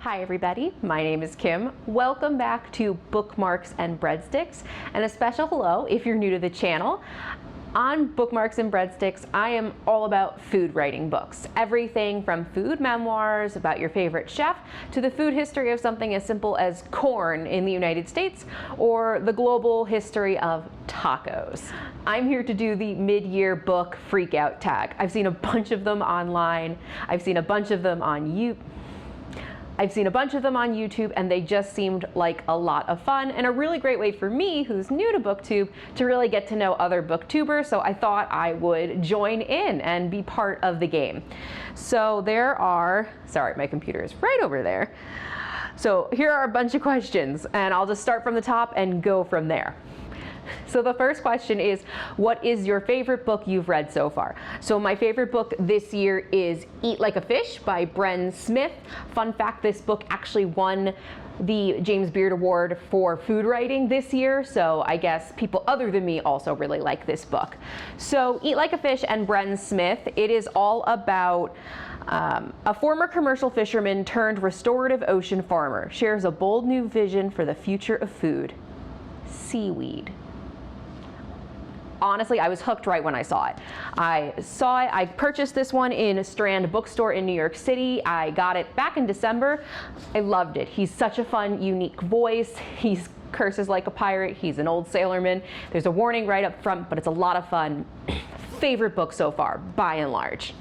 Hi everybody, my name is Kim. Welcome back to Bookmarks and Breadsticks, and a special hello if you're new to the channel. On Bookmarks and Breadsticks, I am all about food writing books. Everything from food memoirs about your favorite chef to the food history of something as simple as corn in the United States or the global history of tacos. I'm here to do the mid-year book Freakout tag. I've seen a bunch of them online. I've seen a bunch of them on YouTube, and they just seemed like a lot of fun and a really great way for me, who's new to BookTube, to really get to know other booktubers. So I thought I would join in and be part of the game. So there are, sorry, my computer is right over there. So here are a bunch of questions, and I'll just start from the top and go from there. So the first question is, what is your favorite book you've read so far? So my favorite book this year is Eat Like a Fish by Bren Smith. Fun fact, this book actually won the James Beard Award for food writing this year, so I guess people other than me also really like this book. So Eat Like a Fish and Bren Smith, it is all about a former commercial fisherman turned restorative ocean farmer shares a bold new vision for the future of food: seaweed. Honestly, I was hooked right when I saw it. I purchased this one in Strand Bookstore in New York City. I got it back in December. I loved it. He's such a fun, unique voice. He curses like a pirate. He's an old sailorman. There's a warning right up front, but it's a lot of fun. Favorite book so far, by and large.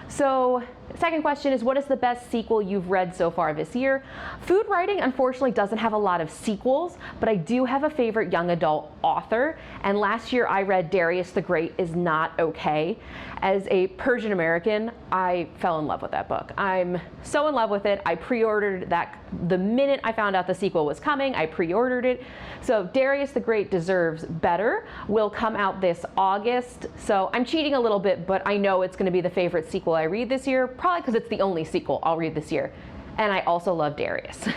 So, second question is, what is the best sequel you've read so far this year? Food writing, unfortunately, doesn't have a lot of sequels, but I do have a favorite young adult author, and last year I read Darius the Great Is Not Okay. As a Persian American, I fell in love with that book. I'm so in love with it. I pre-ordered that the minute I found out the sequel was coming. I pre-ordered it. So Darius the Great Deserves Better will come out this August. So I'm cheating a little bit, but I know it's going to be the favorite sequel I read this year, probably because it's the only sequel I'll read this year. And I also love Darius.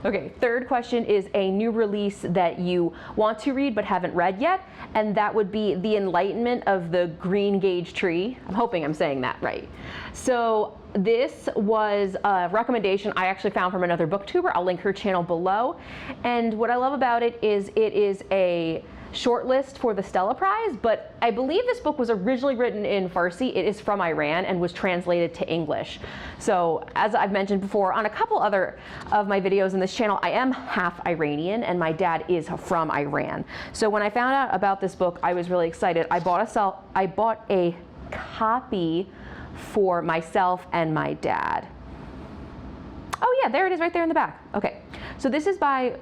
Okay, third question is a new release that you want to read but haven't read yet, and that would be The Enlightenment of the Green Gage Tree. I'm hoping I'm saying that right. So this was a recommendation I actually found from another booktuber. I'll link her channel below. And what I love about it is a shortlist for the Stella Prize, but I believe this book was originally written in Farsi. It is from Iran and was translated to English. So as I've mentioned before on a couple other of my videos in this channel, I am half Iranian and my dad is from Iran. So when I found out about this book, I was really excited. I bought a copy for myself and my dad. Oh yeah, there it is right there in the back. Okay, so this is by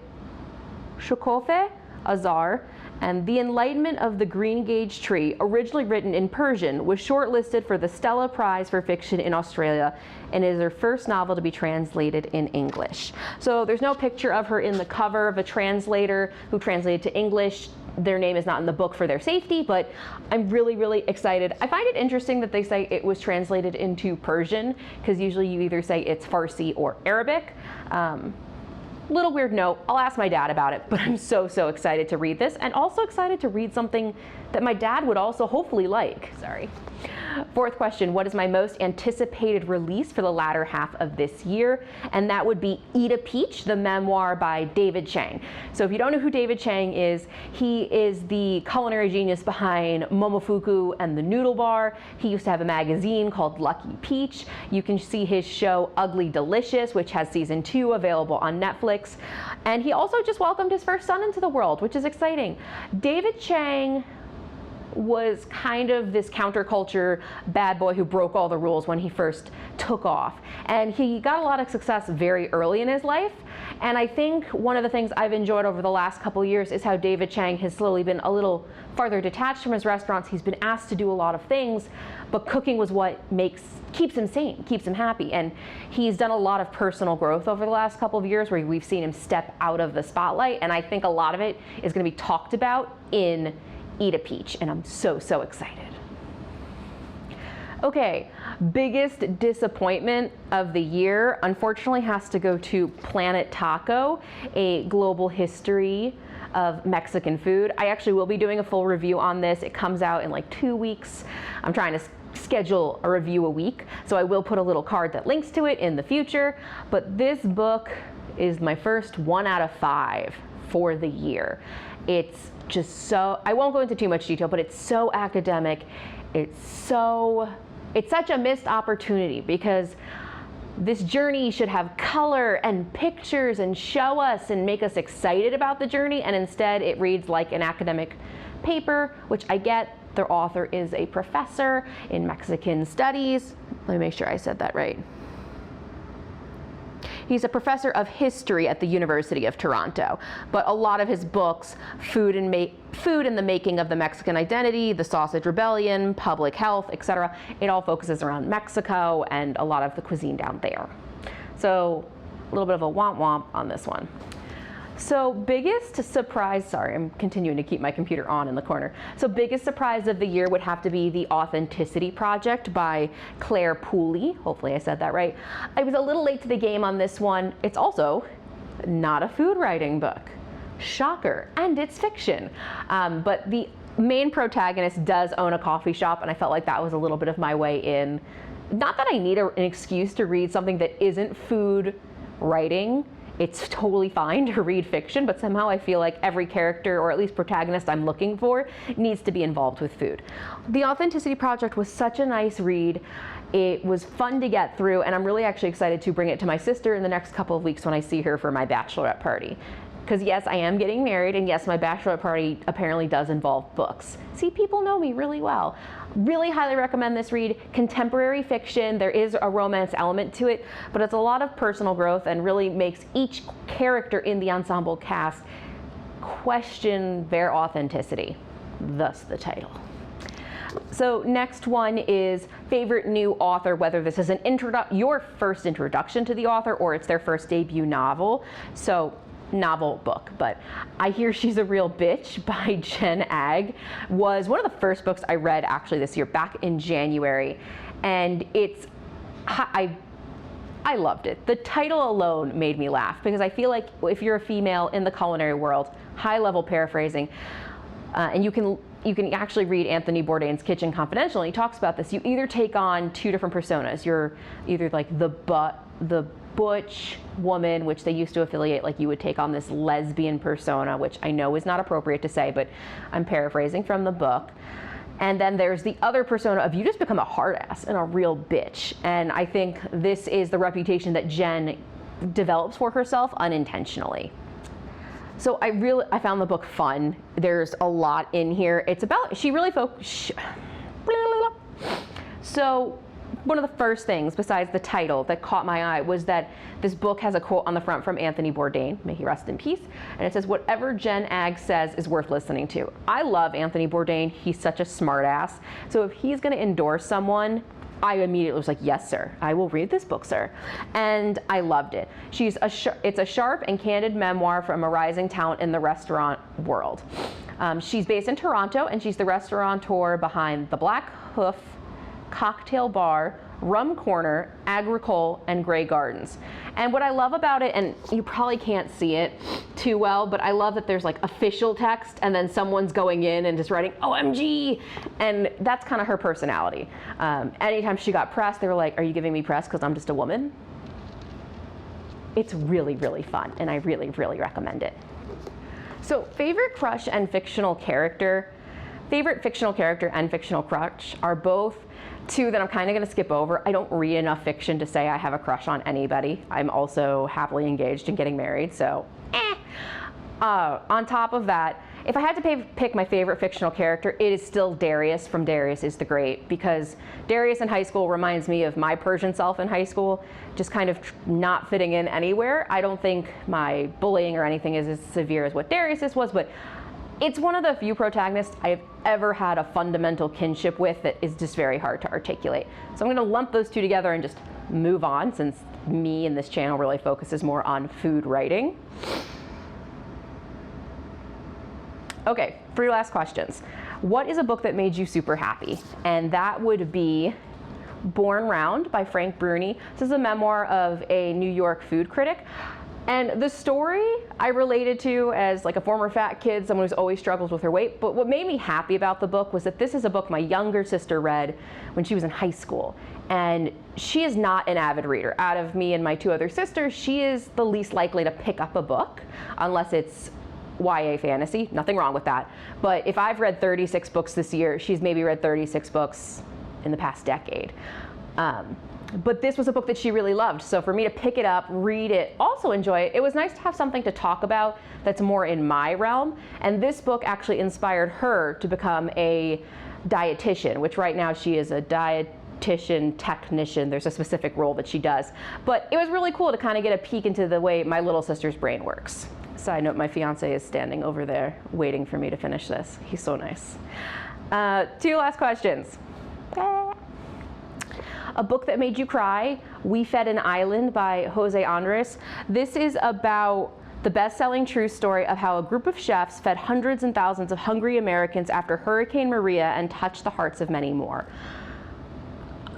Shokofe Azar, and The Enlightenment of the Green Gage Tree, originally written in Persian, was shortlisted for the Stella Prize for Fiction in Australia and is her first novel to be translated in English. So there's no picture of her in the cover of a translator who translated to English. Their name is not in the book for their safety, but I'm really, really excited. I find it interesting that they say it was translated into Persian, because usually you either say it's Farsi or Arabic. Little weird note, I'll ask my dad about it, but I'm so excited to read this, and also excited to read something that my dad would also hopefully like. Sorry. Fourth question, what is my most anticipated release for the latter half of this year? And that would be Eat a Peach, the memoir by David Chang. So if you don't know who David Chang is, he is the culinary genius behind Momofuku and the Noodle Bar. He used to have a magazine called Lucky Peach. You can see his show Ugly Delicious, which has season 2 available on Netflix. And he also just welcomed his first son into the world, which is exciting. David Chang was kind of this counterculture bad boy who broke all the rules when he first took off. And he got a lot of success very early in his life. And I think one of the things I've enjoyed over the last couple of years is how David Chang has slowly been a little farther detached from his restaurants. He's been asked to do a lot of things, but cooking was what keeps him sane, keeps him happy. And he's done a lot of personal growth over the last couple of years where we've seen him step out of the spotlight. And I think a lot of it is going to be talked about in Eat a Peach, and I'm so excited. Okay, biggest disappointment of the year unfortunately has to go to Planet Taco, a global history of Mexican food. I actually will be doing a full review on this. It comes out in like 2 weeks. I'm trying to schedule a review a week, so I will put a little card that links to it in the future. But this book is my first 1 out of 5 for the year. It's just so, I won't go into too much detail, but it's so academic. It's such a missed opportunity, because this journey should have color and pictures and show us and make us excited about the journey, and instead it reads like an academic paper, which I get. Their author is a professor in Mexican studies. Let me make sure I said that right. He's a professor of history at the University of Toronto, but a lot of his books, Food and the Making of the Mexican Identity, The Sausage Rebellion, Public Health, etc., it all focuses around Mexico and a lot of the cuisine down there. So a little bit of a womp womp on this one. So biggest surprise, sorry, I'm continuing to keep my computer on in the corner. So biggest surprise of the year would have to be The Authenticity Project by Claire Pooley. Hopefully I said that right. I was a little late to the game on this one. It's also not a food writing book. Shocker, and it's fiction. But the main protagonist does own a coffee shop, and I felt like that was a little bit of my way in. Not that I need an excuse to read something that isn't food writing. It's totally fine to read fiction, but somehow I feel like every character, or at least protagonist I'm looking for, needs to be involved with food. The Authenticity Project was such a nice read. It was fun to get through, and I'm really actually excited to bring it to my sister in the next couple of weeks when I see her for my bachelorette party. Because yes, I am getting married, and yes, my bachelorette party apparently does involve books. See, people know me really well. Really highly recommend this read. Contemporary fiction, there is a romance element to it, but it's a lot of personal growth and really makes each character in the ensemble cast question their authenticity, thus the title. So next one is favorite new author, whether this is your first introduction to the author or it's their first debut novel. So novel book, but I Hear She's a Real Bitch by Jen Agg was one of the first books I read actually this year, back in January, and I loved it. The title alone made me laugh, because I feel like if you're a female in the culinary world, high level paraphrasing, and you can actually read Anthony Bourdain's Kitchen Confidential, and he talks about this. You either take on two different personas. You're either like the butch woman, which they used to affiliate, like you would take on this lesbian persona, which I know is not appropriate to say, but I'm paraphrasing from the book. And then there's the other persona of you just become a hard ass and a real bitch. And I think this is the reputation that Jen develops for herself unintentionally. So I found the book fun. There's a lot in here. It's about, So one of the first things, besides the title, that caught my eye was that this book has a quote on the front from Anthony Bourdain, may he rest in peace, and it says, "Whatever Jen Agg says is worth listening to." I love Anthony Bourdain. He's such a smart ass. So if he's going to endorse someone, I immediately was like, yes, sir. I will read this book, sir. And I loved it. It's a sharp and candid memoir from a rising talent in the restaurant world. She's based in Toronto, and she's the restaurateur behind The Black Hoof, Cocktail Bar, Rum Corner, Agricole, and Grey Gardens. And what I love about it, and you probably can't see it too well, but I love that there's like official text and then someone's going in and just writing OMG, and that's kind of her personality. Anytime she got press, they were like, "Are you giving me press because I'm just a woman?" It's really, really fun, and I really, really recommend it. So favorite crush and fictional character. Favorite fictional character and fictional crush are both two that I'm kind of going to skip over. I don't read enough fiction to say I have a crush on anybody. I'm also happily engaged and getting married, so on top of that, if I had to pick my favorite fictional character, it is still Darius from Darius is the Great, because Darius in high school reminds me of my Persian self in high school, just kind of not fitting in anywhere. I don't think my bullying or anything is as severe as what Darius's was, but it's one of the few protagonists I've ever had a fundamental kinship with that is just very hard to articulate. So I'm going to lump those two together and just move on, since me and this channel really focuses more on food writing. Okay, 3 last questions. What is a book that made you super happy? And that would be Born Round by Frank Bruni. This is a memoir of a New York food critic. And the story I related to as like a former fat kid, someone who's always struggles with her weight. But what made me happy about the book was that this is a book my younger sister read when she was in high school. And she is not an avid reader. Out of me and my two other sisters, she is the least likely to pick up a book unless it's YA fantasy. Nothing wrong with that. But if I've read 36 books this year, she's maybe read 36 books in the past decade. But this was a book that she really loved. So for me to pick it up, read it, also enjoy it, it was nice to have something to talk about that's more in my realm. And this book actually inspired her to become a dietitian, which right now she is a dietitian technician. There's a specific role that she does. But it was really cool to kind of get a peek into the way my little sister's brain works. Side note, my fiance is standing over there waiting for me to finish this. He's so nice. 2 last questions. A book that made you cry, We Fed an Island by Jose Andres. This is about the best-selling true story of how a group of chefs fed hundreds and thousands of hungry Americans after Hurricane Maria and touched the hearts of many more.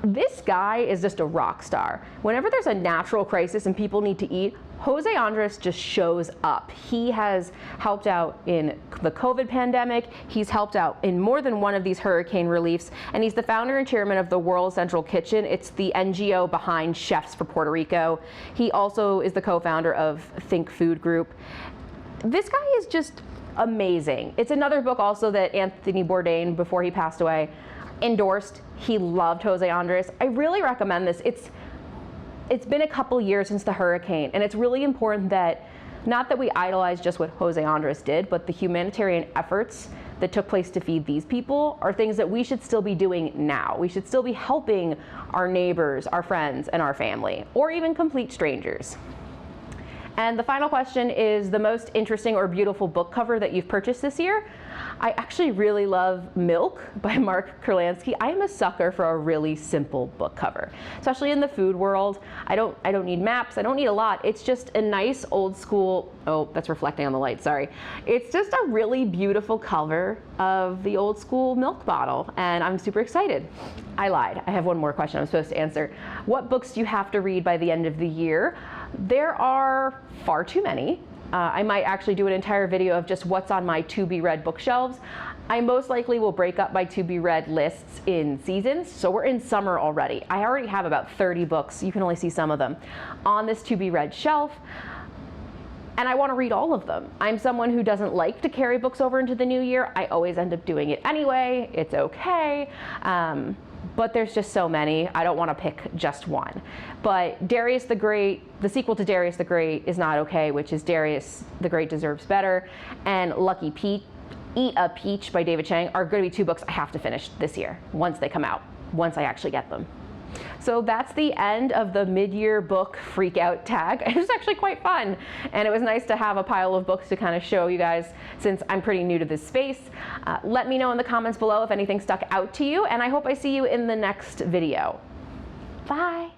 This guy is just a rock star. Whenever there's a natural crisis and people need to eat, Jose Andres just shows up. He has helped out in the COVID pandemic. He's helped out in more than one of these hurricane reliefs, and he's the founder and chairman of the World Central Kitchen. It's the NGO behind Chefs for Puerto Rico. He also is the co-founder of Think Food Group. This guy is just amazing. It's another book also that Anthony Bourdain, before he passed away, endorsed. He loved Jose Andres. I really recommend this. It's been a couple years since the hurricane, and it's really important that, not that we idolize just what Jose Andres did, but the humanitarian efforts that took place to feed these people are things that we should still be doing now. We should still be helping our neighbors, our friends, and our family, or even complete strangers. And the final question is the most interesting or beautiful book cover that you've purchased this year. I actually really love Milk by Mark Kurlansky. I am a sucker for a really simple book cover, especially in the food world. I don't need maps. I don't need a lot. It's just a nice old school, oh, that's reflecting on the light, sorry. It's just a really beautiful cover of the old school milk bottle, and I'm super excited. I lied. I have one more question I'm supposed to answer. What books do you have to read by the end of the year? There are far too many. I might actually do an entire video of just what's on my to-be-read bookshelves. I most likely will break up my to-be-read lists in seasons, so we're in summer already. I already have about 30 books, you can only see some of them, on this to-be-read shelf, and I want to read all of them. I'm someone who doesn't like to carry books over into the new year. I always end up doing it anyway. It's okay. But there's just so many. I don't want to pick just one. But Darius the Great, the sequel to Darius the Great is not okay, which is Darius the Great Deserves Better, and Lucky Pete, Eat a Peach by David Chang are going to be 2 books I have to finish this year, once they come out, once I actually get them. So that's the end of the mid-year book Freakout tag. It was actually quite fun, and it was nice to have a pile of books to kind of show you guys since I'm pretty new to this space. Let me know in the comments below if anything stuck out to you, and I hope I see you in the next video. Bye.